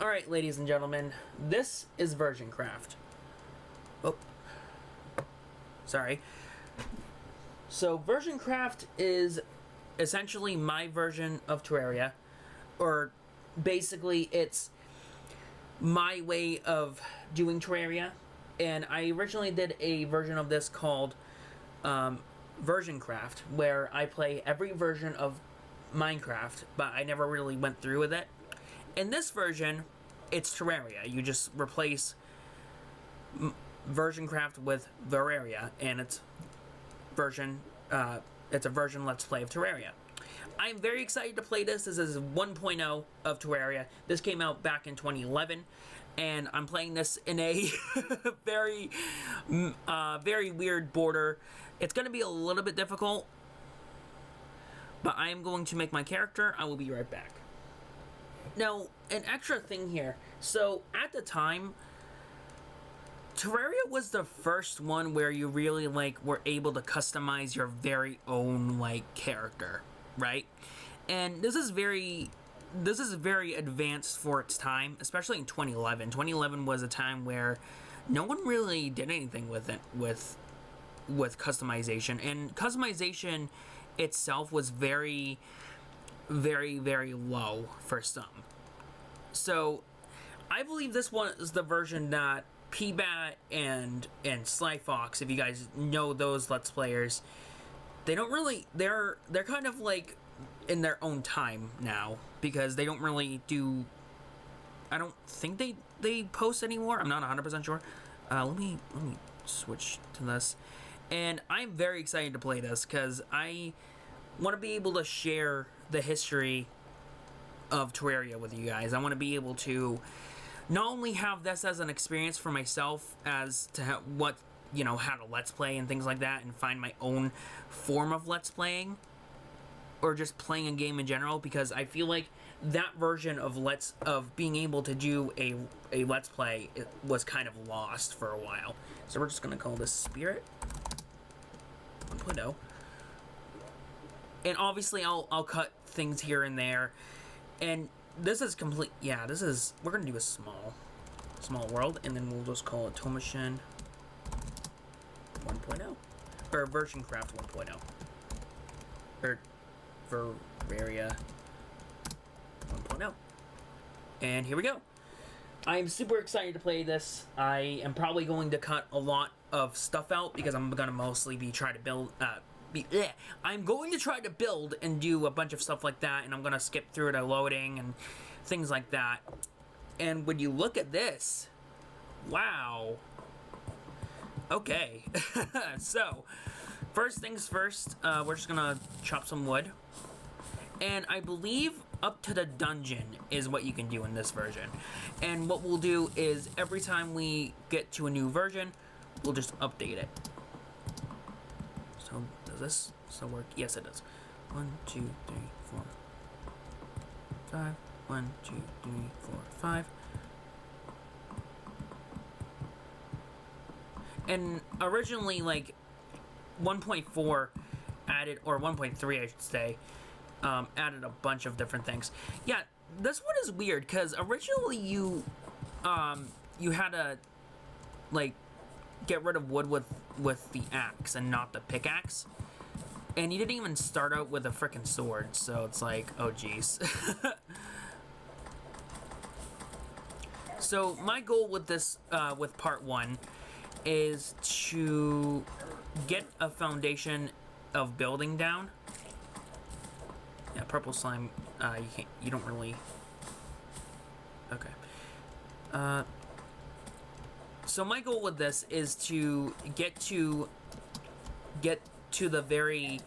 Alright, ladies and gentlemen, this is VersionCraft. Oh. Sorry. So, VersionCraft is essentially my version of Terraria. Or, basically, it's my way of doing Terraria. And I originally did a version of this called VersionCraft, where I play every version of Minecraft, but I never really went through with it. In this version, it's Terraria. You just replace VersionCraft with Verraria, and it's a version Let's Play of Terraria. I'm very excited to play this. This is 1.0 of Terraria. This came out back in 2011, and I'm playing this in a very weird border. It's going to be a little bit difficult, but I am going to make my character. I will be right back. Now, an extra thing here. So, at the time, Terraria was the first one where you really, were able to customize your very own, character, right? And this is very advanced for its time, especially in 2011. 2011 was a time where no one really did anything with it, with customization. And customization itself was very low for some. So, I believe this one is the version that PBAT and Slyfox, if you guys know those Let's Players, they don't really, they're kind of in their own time now, because they don't really do, I don't think they post anymore. I'm not 100% sure. Let me switch to this. And I'm very excited to play this, because I want to be able to share the history of Terraria with you guys. I want to be able to not only have this as an experience for myself as to how to Let's Play and things like that, and find my own form of Let's Playing, or just playing a game in general, because I feel like that version of being able to do a Let's Play, it was kind of lost for a while. So we're just going to call this Spirit 1.0. And obviously I'll cut things here and there. And this is complete, we're going to do a small world, and then we'll just call it Tomashin 1.0. Or VersionCraft 1.0. Or Verraria 1.0. And here we go. I'm super excited to play this. I am probably going to cut a lot of stuff out, because I'm going to mostly be trying to build, I'm going to try to build and do a bunch of stuff like that, and I'm going to skip through the loading and things like that. And when you look at this, wow. Okay. So, first things first, we're just going to chop some wood. And I believe up to the dungeon is what you can do in this version. And what we'll do is every time we get to a new version, we'll just update it. So, does this still work? Yes, it does. 1, 2, 3, 4, 5. 1, 2, 3, 4, 5. And originally, 1.4 added, or 1.3, I should say, added a bunch of different things. Yeah, this one is weird, because originally you had to, get rid of wood with the axe and not the pickaxe. And you didn't even start out with a frickin' sword, so it's oh geez. So my goal with this, with part 1, is to get a foundation of building down. Yeah, purple slime, you don't really, okay. So my goal with this is to get to the very,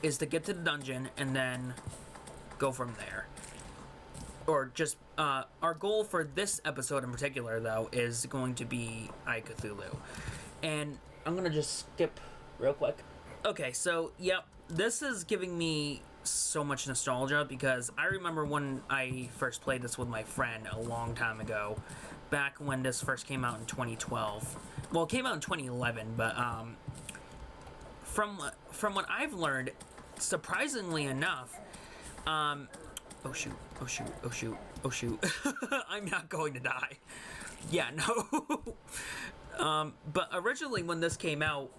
is to get to the dungeon and then go from there. Or just, our goal for this episode in particular, though, is going to be I, Cthulhu. And I'm gonna just skip real quick. Okay, so, yep, this is giving me so much nostalgia, because I remember when I first played this with my friend a long time ago, back when this first came out in 2012. Well, it came out in 2011, but from what I've learned, surprisingly enough, Oh shoot, oh shoot, oh shoot, oh shoot. I'm not going to die. Yeah, no. But originally when this came out,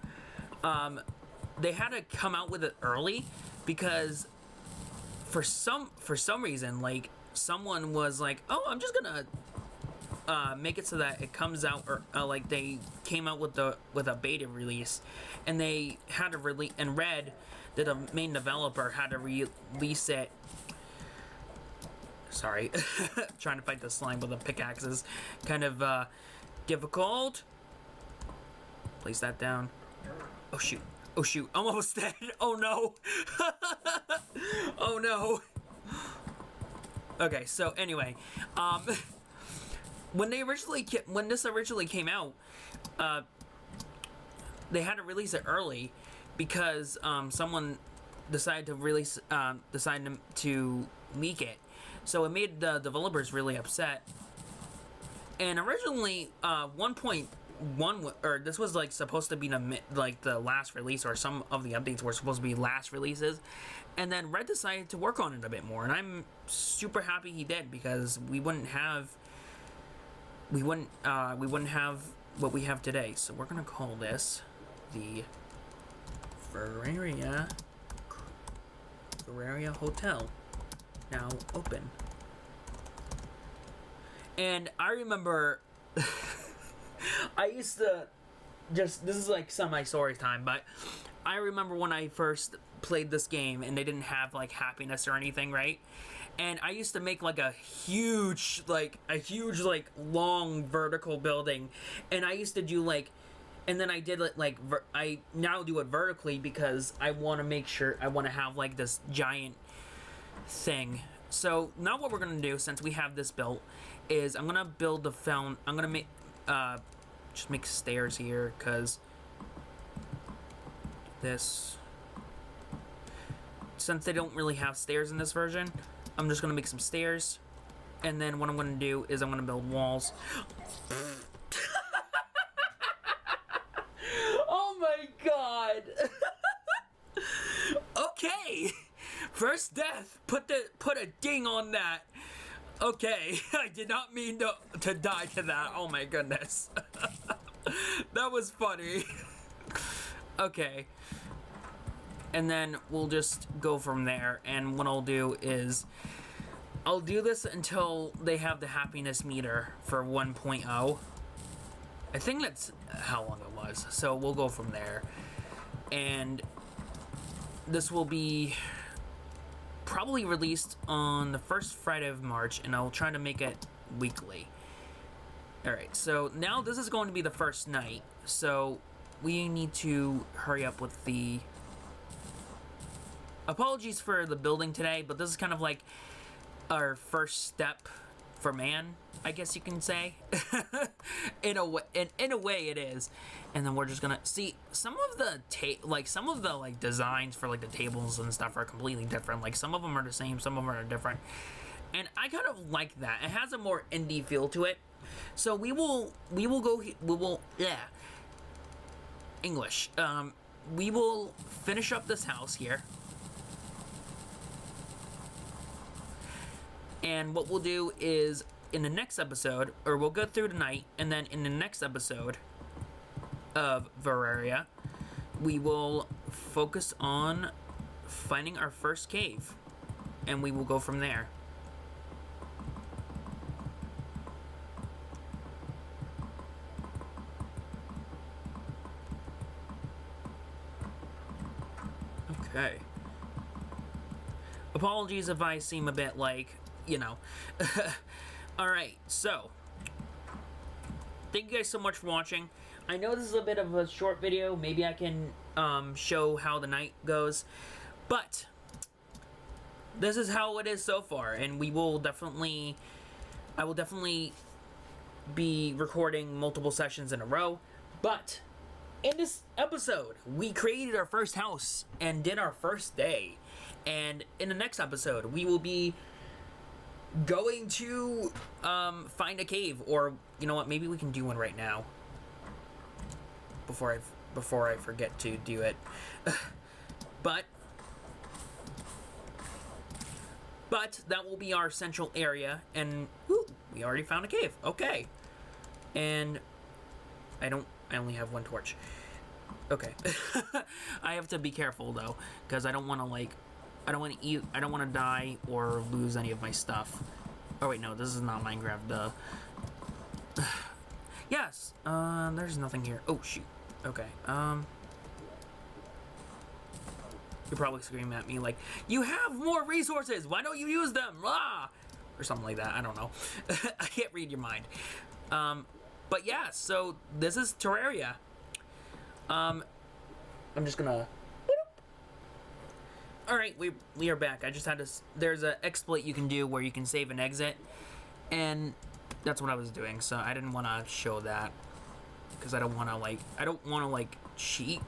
they had to come out with it early because for some reason, like, someone was like, oh, I'm just gonna make it so that it comes out, or like they came out with a beta release, and they had to release, and Red, the main developer, had to release it. Sorry, trying to fight the slime with a pickaxe is kind of difficult. Place that down. Oh shoot! Oh shoot! I'm almost dead. Oh no! Oh no! Okay, so anyway, when this originally came out, they had to release it early because someone decided to leak it. So it made the developers really upset. And originally, 1.1, or this was like supposed to be the last release, or some of the updates were supposed to be last releases. And then Red decided to work on it a bit more, and I'm super happy he did, because we wouldn't have what we have today. So we're gonna call this the Verraria Hotel. Now open. And I remember I used to this is like semi story time, but I remember when I first played this game and they didn't have like happiness or anything, right? And I used to make like a huge long vertical building, and I used to do like, and then I did it like I now do it vertically because I want to make sure I want to have like this giant thing. So now what we're gonna do, since we have this built, is I'm gonna build I'm gonna make just make stairs here, because since they don't really have stairs in this version, I'm just gonna make some stairs, and then what I'm gonna do is I'm gonna build walls. Oh my god. Okay. First death. Put a ding on that. Okay. I did not mean to die to that. Oh my goodness. That was funny. Okay. And then we'll just go from there. And what I'll do is I'll do this until they have the happiness meter for 1.0. I think that's how long it was. So we'll go from there. And this will be probably released on the first Friday of March, and I'll try to make it weekly. Alright, so now this is going to be the first night, so we need to hurry up with the... Apologies for the building today, but this is kind of like our first step for man, I guess you can say. in a way it is. And then we're just gonna see some of the designs for like the tables and stuff are completely different. Like some of them are the same, some of them are different, and I kind of like that. It has a more indie feel to it. So we will English. We will finish up this house here. And what we'll do is, in the next episode, or we'll go through tonight, and then in the next episode of Verraria, we will focus on finding our first cave, and we will go from there. Okay. Apologies if I seem a bit like, you know. Alright, so thank you guys so much for watching. I know this is a bit of a short video. Maybe I can show how the night goes, but this is how it is so far, and I will definitely be recording multiple sessions in a row. But in this episode, we created our first house and did our first day, and in the next episode we will be going to find a cave, or you know what, maybe we can do one right now before I forget to do it. but But that will be our central area, and whoo, we already found a cave. Okay. And I only have one torch. Okay. I have to be careful though, because I don't want to I don't want to die or lose any of my stuff. Oh wait, no, this is not Minecraft, duh. Yes, there's nothing here. Oh shoot. Okay, you're probably screaming at me like, you have more resources, why don't you use them? Ah! Or something like that, I don't know. I can't read your mind. But yeah, so this is Terraria. I'm just gonna... Alright, we are back. I just had to... There's an exploit you can do where you can save and exit. And that's what I was doing, so I didn't want to show that. Because I don't want to, cheat.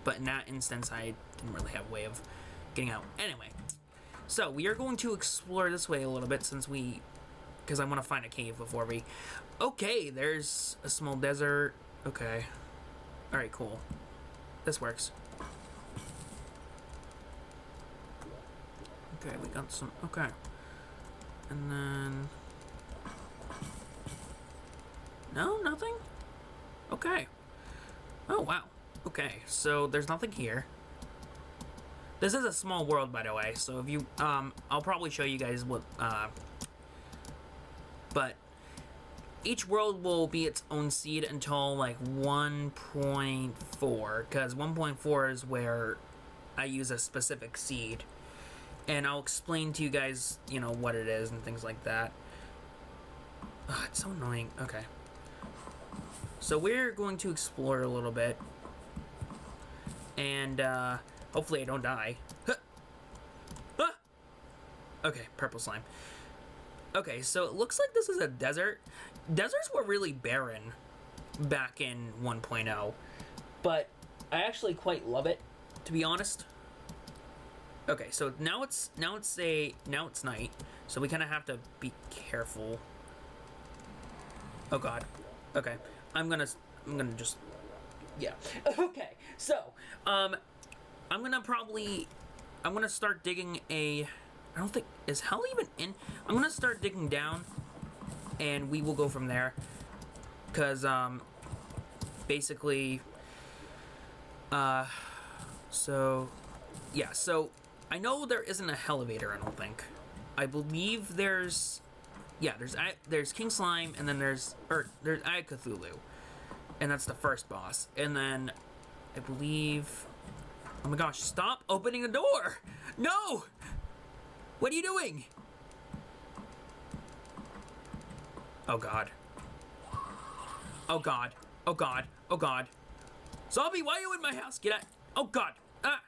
But in that instance, I didn't really have a way of getting out. Anyway, so we are going to explore this way a little bit since because I want to find a cave before we... Okay, there's a small desert. Okay. Alright, cool. This works. Okay, we got some... Okay. And then... No, nothing? Okay. Oh, wow. Okay, so there's nothing here. This is a small world, by the way, so if you... I'll probably show you guys what... But... Each world will be its own seed until, 1.4, because 1.4 is where I use a specific seed. And I'll explain to you guys, what it is and things like that. Ugh, it's so annoying. Okay. So we're going to explore a little bit. And, hopefully I don't die. Huh. Ah! Okay, purple slime. Okay, so it looks like this is a desert. Deserts were really barren back in 1.0. But I actually quite love it, to be honest. Okay, so now it's night, so we kind of have to be careful. Oh god. Okay, I'm gonna just, yeah. Okay, so I'm gonna start digging I don't think, is hell even in? I'm gonna start digging down, and we will go from there. Cause basically, so yeah, so. I know there isn't a elevator, I don't think. I believe there's King Slime, and then there's Eye of Cthulhu. And that's the first boss. And then, I believe... Oh my gosh, stop opening the door! No! What are you doing? Oh god. Oh god. Oh god. Oh god. Zombie, why are you in my house? Get out. Oh god. Ah!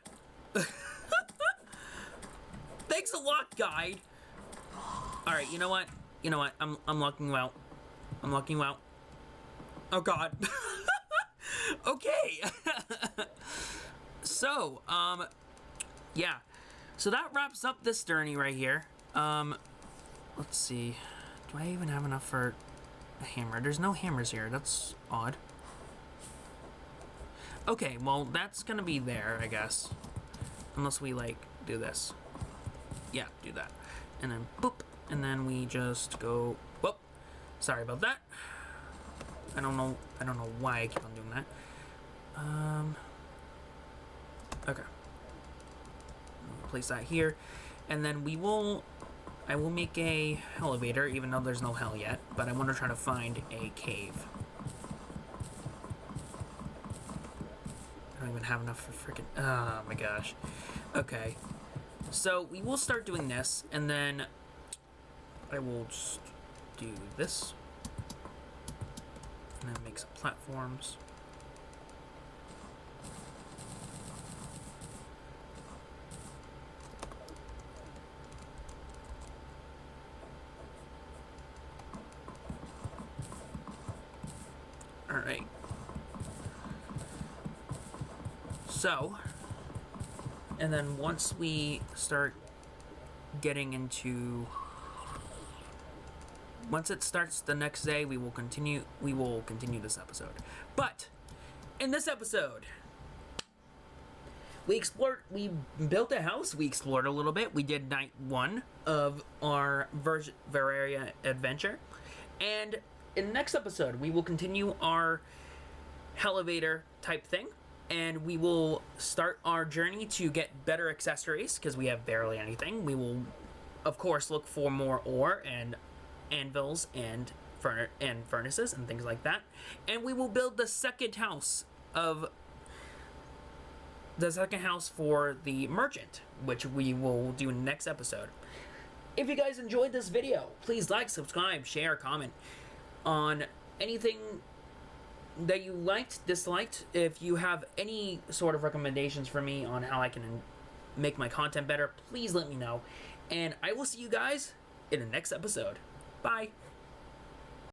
Thanks a lot, guide. All right, you know what? I'm locking you out. I'm locking you out. Oh god. Okay. So, yeah. So that wraps up this journey right here. Let's see. Do I even have enough for a hammer? There's no hammers here. That's odd. Okay, well, that's gonna be there, I guess. Unless we, do this. Yeah, do that. And then, boop. And then we just go, whoop. Sorry about that. I don't know why I keep on doing that. Okay. Place that here. And then I will make a elevator, even though there's no hell yet. But I want to try to find a cave. I don't even have enough for freaking... Oh my gosh. Okay. So we will start doing this, and then I will just do this. And then make some platforms. Alright. So, and then once we start getting into... Once it starts the next day, we will continue this episode. But, in this episode, we built a house, we explored a little bit. We did night 1 of our Veraria adventure. And in the next episode, we will continue our elevator type thing, and we will start our journey to get better accessories because we have barely anything. We will, of course, look for more ore and anvils and furnaces and things like that, and we will build the second house for the merchant, which we will do in the next episode. If you guys enjoyed this video, please like, subscribe, share, comment on anything that you liked, disliked. If you have any sort of recommendations for me on how I can make my content better, please let me know. And I will see you guys in the next episode. Bye.